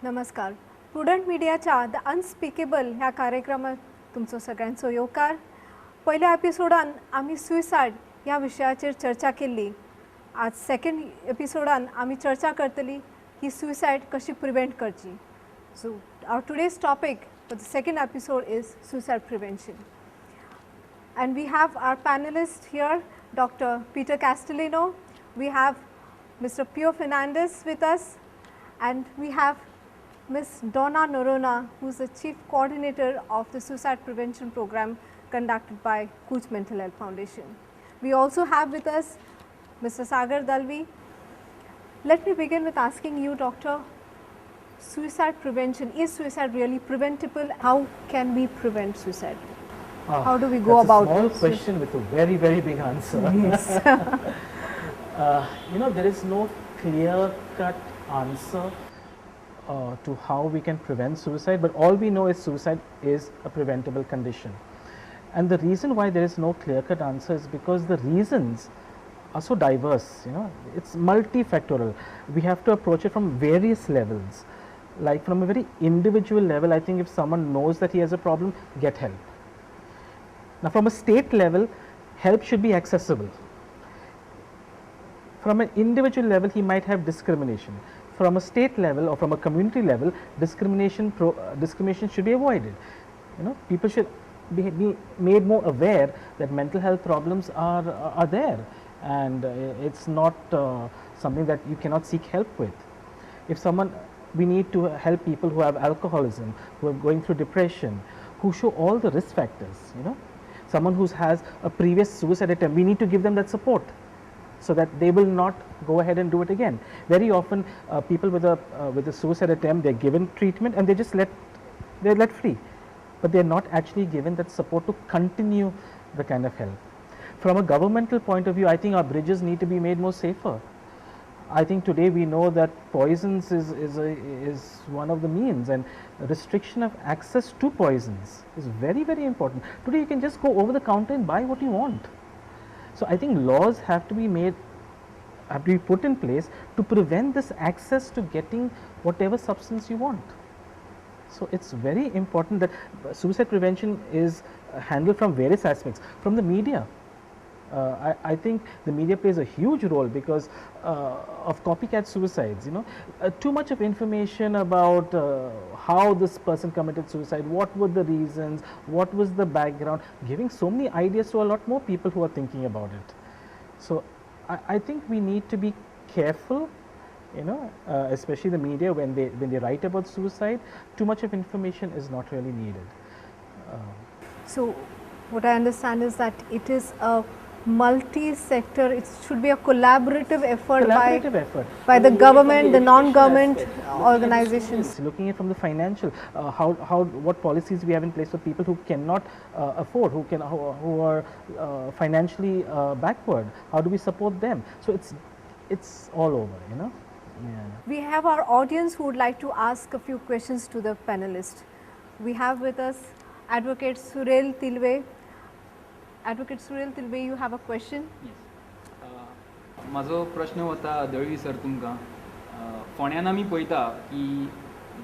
नमस्कार. प्रुडंट मीडियाच्या the unspeakable ह्या कार्यक्रमात तुमचो सगळ्यांचो येवकार. पहिल्या एपिसोडान आमी सुसायड ह्या विशयाचेर चर्चा केल्ली. आज सेकंड एपिसोडान आमी चर्चा करतली की सुसायड कशी प्रिवेंट करची. So our today's topic for the second episode is suicide prevention. And we have our panelists here, Dr. Peter Castellino, we have Mr. Pio Fernandez with us, and we have Ms. Donna Norona, who is the Chief Coordinator of the Suicide Prevention Program conducted by Cooch Mental Health Foundation. We also have with us Mr. Sagar Dalvi. Let me begin with asking you, Doctor, suicide prevention, is suicide really preventable? How can we prevent suicide? How do we go about it? That's a small question with a very, very big answer. Yes. There is no clear-cut answer to how we can prevent suicide, but all we know is suicide is a preventable condition. And the reason why there is no clear-cut answer is because the reasons are so diverse. It's multifactorial. We have to approach it from various levels. Like from a very individual level, I think if someone knows that he has a problem, get help. Now from a state level, help should be accessible. From an individual level, he might have discrimination. From a state level or from a community level, discrimination should be avoided. People should be made more aware that mental health problems are there, and it's not something that you cannot seek help with. We need to help people who have alcoholism, who are going through depression, who show all the risk factors. Someone who has a previous suicide attempt, we need to give them that support so that they will not go ahead and do it again. Very often people with a suicide attempt, they're given treatment and they're let free, but they're not actually given that support to continue the kind of help. From a governmental point of view, I think our bridges need to be made more safer. I think today we know that poisons is one of the means, and restriction of access to poisons is very, very important. Today you can just go over the counter and buy what you want. So I think laws have to be put in place to prevent this access to getting whatever substance you want. So it's very important that suicide prevention is handled from various aspects. From the media, I think the media plays a huge role because of copycat suicides. Too much of information about how this person committed suicide, what were the reasons, what was the background, giving so many ideas to a lot more people who are thinking about it. So I think we need to be careful, especially the media when they write about suicide. Too much of information is not really needed. So what I understand is that it is a multi-sector, it should be a collaborative effort by the government, the non-government organizations. Looking at from the financial, what policies we have in place for people who cannot afford, who are financially backward. How do we support them? So it's all over, Yeah. We have our audience who would like to ask a few questions to the panelists. We have with us Advocate Surel Tilve. Advocate Surel Tilve, you have a question? Yes. माझो प्रश्न होता Dalvi sir तुमकां. फोंड्यान आमी पळयता की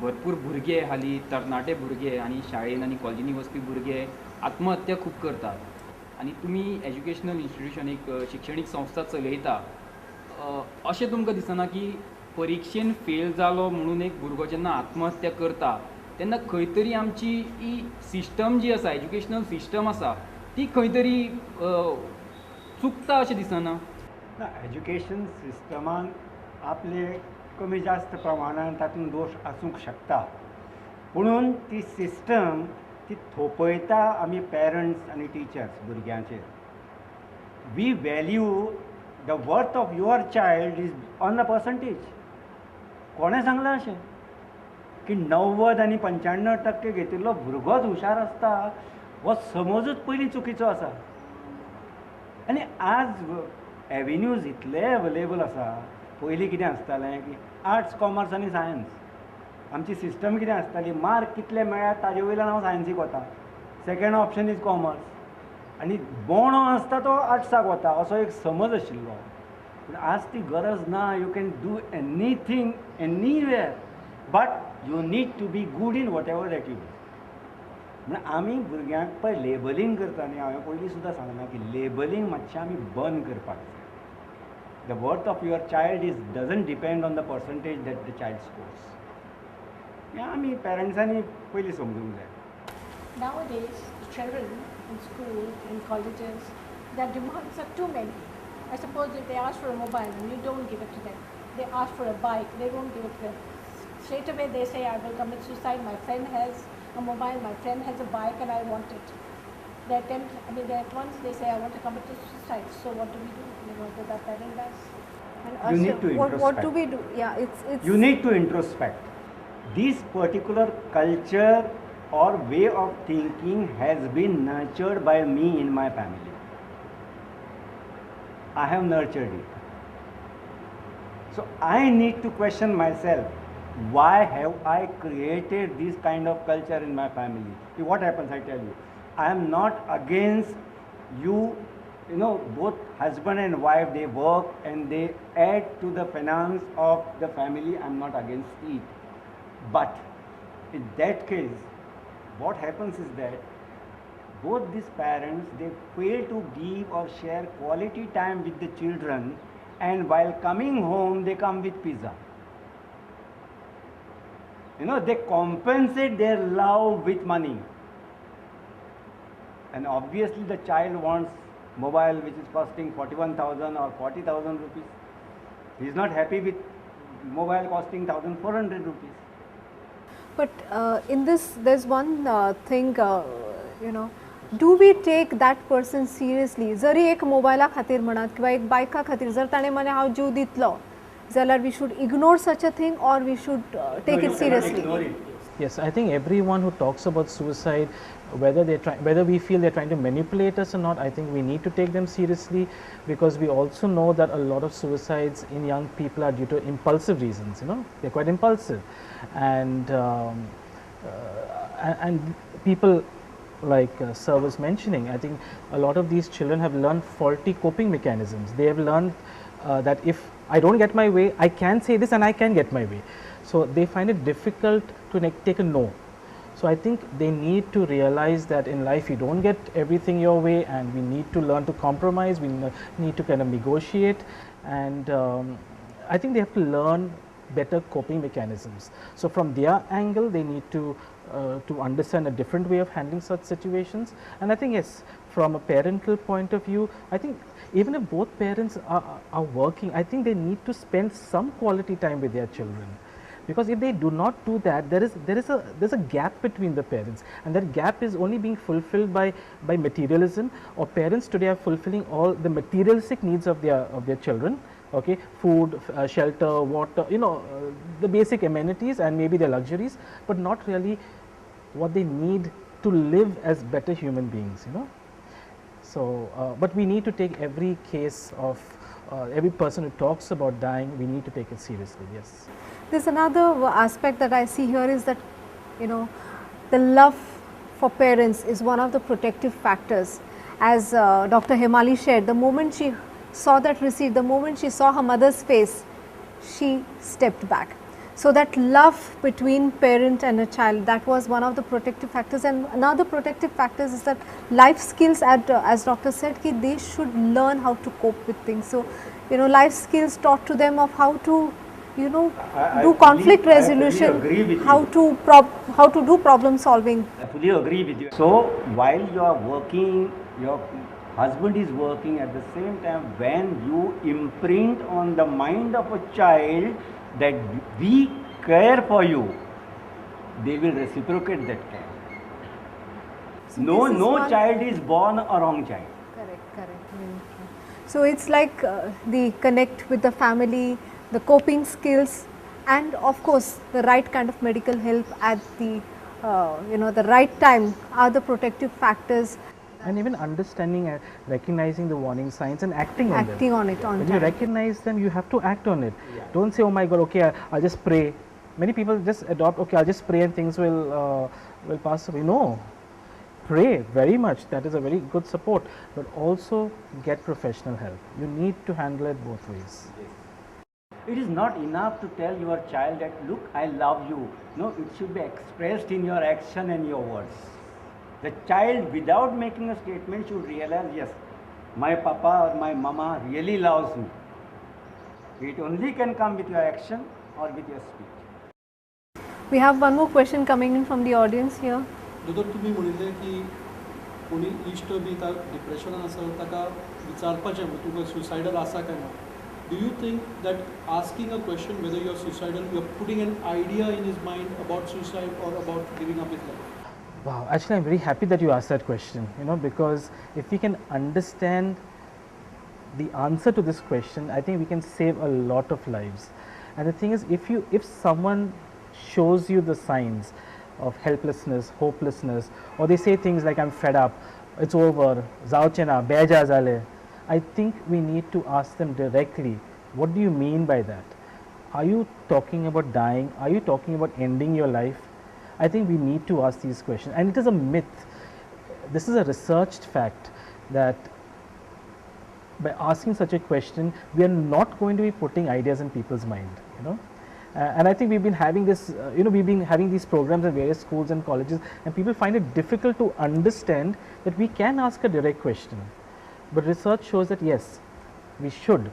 भरपूर भुरगे हालीं तरणाटे भुरगे आनी शाळेन आनी कॉलेजींनी वचपी भुरगे आत्महत्या खूब करतात आनी तुमी एज्युकेशनल इन्स्टिट्यूशन एक शिक्षणीक संस्था चलयता. अशें तुमकां दिसना की परिक्षेन फेल जालो म्हणून एक भुरगो जेन्ना आत्महत्या करता तेन्ना खंय तरी आमची ही सिस्टम जी आसा, एज्युकेशनल सिस्टम आसा, ती खंय तरी चुकता अशें दिसना? एज्युकेशन सिस्टमान आपले कमी जास्त प्रमाणात तातूंत दोश आसूंक शकता, पुणून ती सिस्टम ती थोपयता आमी पेरंट्स आनी टिचर्स भुरग्यांचेर. We value the worth of your child is on the percentage. कोणें सांगलां अशें की 90 आनी 95% घेतिल्लो भुरगोच हुशार आसता, हो समजूच पयलीं चुकीचो आसा. आनी आज एवेन्यूज इतले अवेलेबल आसा. पयलीं कितें आसतालें की आर्ट्स, कॉमर्स आनी सायन्स. आमची सिस्टम कितें आसताली, मार्क कितले मेळ्ळ्यात ताजे वयल्यान हांव सायन्सीक वता, सेकेंड ऑप्शन इज कॉमर्स, आनी बोणो आसता तो आर्ट्साक वता, असो एक समज आशिल्लो. पूण आज ती गरज ना. You can do anything anywhere, but You need to be good in whatever that you do. म्हणजे आमी भुरग्यांक पळय लेबलींग करता न्ही, हांवें पयलीं सुद्दां सांगलां की लेबलींग मातशें आमी बंद करपाक जाय. The worth of your child is doesn't depend on the percentage that the child scores. हें आमी पेरंट्सांनी पयलीं समजूंक जाय. Nowadays, children in school and colleges, their demands are too many. I suppose if they ask for a mobile and you don't give it to them, they ask for a bike, they won't give it to them. Straight away they say, I will commit suicide, my friend has a mobile, my friend has a bike and I want it. They attempt, they at once they say, I want to commit suicide. So what do? What that parent does? And You need to what do introspect. we do? Yeah, it's You need to introspect. This particular culture or way of thinking has been nurtured by me in my family. I have nurtured it. So I need to question myself, why have I created this kind of culture in my family? See, what happens, I tell you, I am not against you, both husband and wife, they work and they add to the finance of the family. I am not against it. But in that case, what happens is that both these parents, they fail to give or share quality time with the children, and while coming home they come with pizza. They compensate their love with money, and obviously the child wants mobile which is costing 41,000 or 40,000 rupees. He is not happy with mobile costing 1,400 rupees. But in this, there's one thing, do we take that person seriously? जरी एक मोबायला खातीर म्हणत किंवा एक बायका खातीर जर ताणें म्हणे हांव जीव दितलो, जाल्यार we should ignore such a thing or we should take it seriously? Yes, I think everyone who talks about suicide, whether we feel they're trying to manipulate us or not, I think we need to take them seriously, because we also know that a lot of suicides in young people are due to impulsive reasons. They're quite impulsive, and people like Sir was mentioning, I think a lot of these children have learned faulty coping mechanisms. They have learned that if I don't get my way, I can say this and I can get my way. So they find it difficult to take a no. So I think they need to realize that in life you don't get everything your way, and we need to learn to compromise, we need to kind of negotiate, and I think they have to learn better coping mechanisms. So from their angle, they need to understand a different way of handling such situations. And I think, yes, from a parental point of view, I think even if both parents are working, I think they need to spend some quality time with their children. Because if they do not do that, there's a gap between the parents, and that gap is only being fulfilled by materialism, or parents today are fulfilling all the materialistic needs of their children. Okay, food, shelter, water, the basic amenities and maybe the luxuries, but not really what they need to live as better human beings. So, but we need to take every case of every person who talks about dying, we need to take it seriously. Yes. There's another aspect that I see here is that, the love for parents is one of the protective factors. As Dr. Hemali shared, the moment she saw that receipt, the moment she saw her mother's face, she stepped back. So that love between parent and a child, that was one of the protective factors. And another protective factors is that life skills, as doctor said, ki they should learn how to cope with things. So, life skills taught to them of how to, do conflict resolution, how to do problem solving. I fully agree with you. So while you are working, your husband is working, at the same time when you imprint on the mind of a child that we care for you, they will reciprocate that care. So no child is born a wrong child. Correct. So it's like the connect with the family, the coping skills, and of course the right kind of medical help at the the right time are the protective factors. And even understanding and recognizing the warning signs and acting on them. Acting on it on When time. you recognize them, you have to act on it. Don't say, oh my God, okay, I'll just pray. Many people just adopt, okay, I'll just pray and things will pass away. No, pray very much. That is a very good support. But also get professional help. You need to handle it both ways. It is not enough to tell your child that, look, I love you. No, it should be expressed in your action and your words. The child, without making a statement, should realize, yes, my papa or my mama really loves me. It only can come with your action or with your speech. We have one more question coming in from the audience here. दोतोर तुमी म्हणिल्ले की कोणी इश्ट B डिप्रेशनान आसा ताका विचारपाचें तुका suicidal आसा काय ना. Do you think that asking a question whether you're suicidal, you're putting an idea in his mind about suicide or about giving up his life? Wow, actually I'm very happy that you asked that question, because if we can understand the answer to this question, I think we can save a lot of lives. And the thing is, if someone shows you the signs of helplessness, hopelessness, or they say things like, I'm fed up, it's over, zauchena, beja zale, I think we need to ask them directly, what do you mean by that? Are you talking about dying? Are you talking about ending your life? I think we need to ask these questions. And it is a myth. This is a researched fact that by asking such a question, we are not going to be putting ideas in people's mind, and I think we've been having this, we've been having these programs in various schools and colleges, and people find it difficult to understand that we can ask a direct question. But research shows that yes, we should.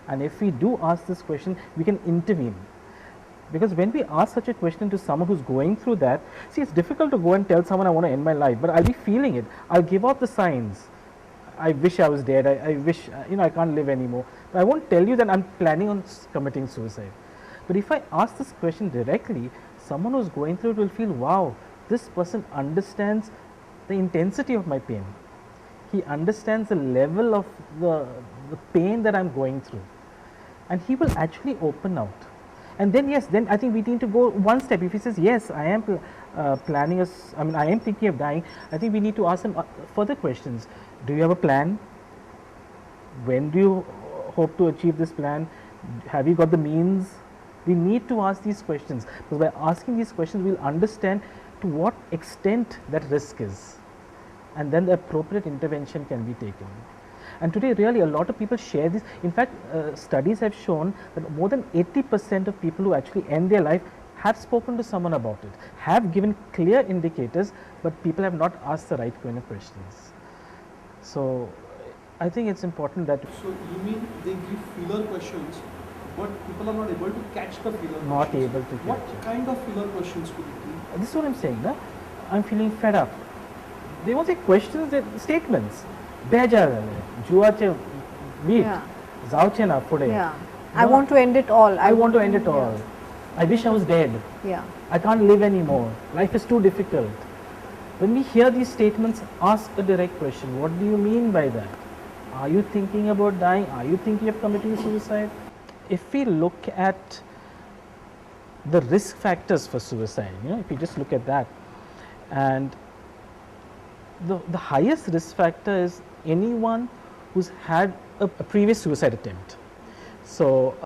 And if we do ask this question, we can intervene. Because when we ask such a question to someone who's going through that, see, it's difficult to go and tell someone I want to end my life, but I'll be feeling it. I'll give out the signs. I wish I was dead. I wish, I can't live anymore. But I won't tell you that I'm planning on committing suicide. But if I ask this question directly, someone who's going through it will feel, wow, this person understands the intensity of my pain. He understands the level of the pain that I'm going through. And he will actually open out. And then yes, then I think we need to go one step. If he says, yes, I am planning, I am thinking of dying, I think we need to ask him further questions. Do you have a plan? When do you hope to achieve this plan? Have you got the means? We need to ask these questions, because by asking these questions, we'll understand to what extent that risk is. And then the appropriate intervention can be taken. And today really a lot of people share this. In fact, studies have shown that more than 80% of people who actually end their life have spoken to someone about it, have given clear indicators, but people have not asked the right kind of questions. So I think it's important that So you mean they give filler questions, but people are not able to catch the filler not questions. able to What catch it. kind of filler questions could it be? This is what I'm saying, na? I'm feeling fed up. They won't say questions, they're statements. Beja juache meat, Yeah. zauchena pude. Yeah. I want to end it all. I want to end it all. I wish I was dead. Yeah. I can't live anymore. Life is too difficult. When we hear these statements, ask a direct question. What do you mean by that? Are you thinking about dying? Are you thinking of committing suicide? If we look at the risk factors for suicide, if you just look at that, and the highest risk factor is anyone who's had a previous suicide attempt. So